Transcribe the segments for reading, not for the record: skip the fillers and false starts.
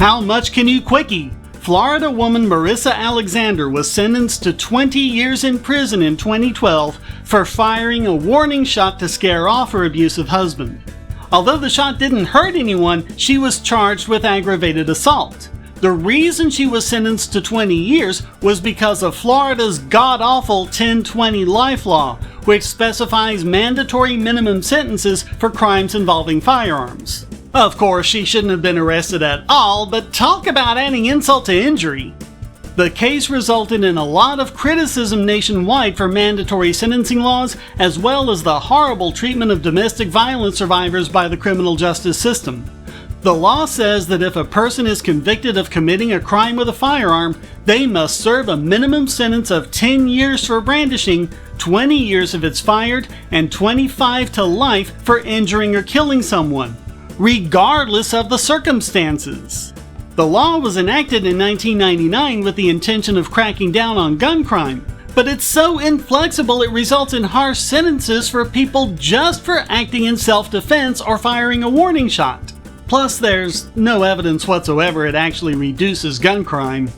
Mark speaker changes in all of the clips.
Speaker 1: How much can you quickie? Florida woman Marissa Alexander was sentenced to 20 years in prison in 2012 for firing a warning shot to scare off her abusive husband. Although the shot didn't hurt anyone, she was charged with aggravated assault. The reason she was sentenced to 20 years was because of Florida's god-awful 10-20 life law, which specifies mandatory minimum sentences for crimes involving firearms. Of course, she shouldn't have been arrested at all, but talk about adding insult to injury. The case resulted in a lot of criticism nationwide for mandatory sentencing laws, as well as the horrible treatment of domestic violence survivors by the criminal justice system. The law says that if a person is convicted of committing a crime with a firearm, they must serve a minimum sentence of 10 years for brandishing, 20 years if it's fired, and 25 to life for injuring or killing someone, regardless of the circumstances. The law was enacted in 1999 with the intention of cracking down on gun crime, but it's so inflexible it results in harsh sentences for people just for acting in self-defense or firing a warning shot. Plus, there's no evidence whatsoever it actually reduces gun crime.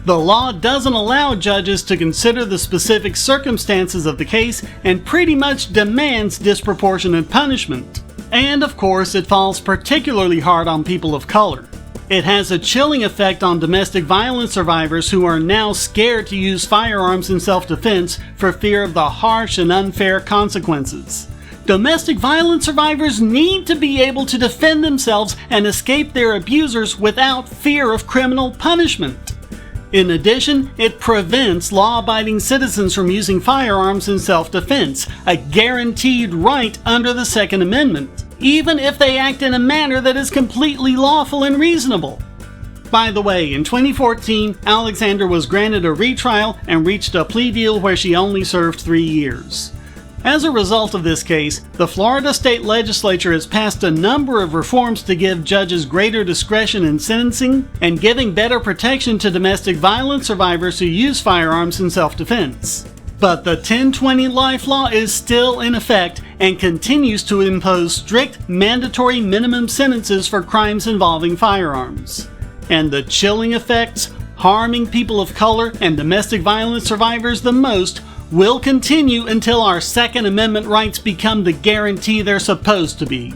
Speaker 1: The law doesn't allow judges to consider the specific circumstances of the case and pretty much demands disproportionate punishment. And of course, it falls particularly hard on people of color. It has a chilling effect on domestic violence survivors who are now scared to use firearms in self-defense for fear of the harsh and unfair consequences. Domestic violence survivors need to be able to defend themselves and escape their abusers without fear of criminal punishment. In addition, it prevents law-abiding citizens from using firearms in self-defense, a guaranteed right under the Second Amendment, even if they act in a manner that is completely lawful and reasonable. By the way, in 2014, Alexander was granted a retrial and reached a plea deal where she only served 3 years. As a result of this case, the Florida State Legislature has passed a number of reforms to give judges greater discretion in sentencing and giving better protection to domestic violence survivors who use firearms in self-defense. But the 10-20 life law is still in effect and continues to impose strict mandatory minimum sentences for crimes involving firearms. And the chilling effects, harming people of color and domestic violence survivors the most, will continue until our Second Amendment rights become the guarantee they're supposed to be.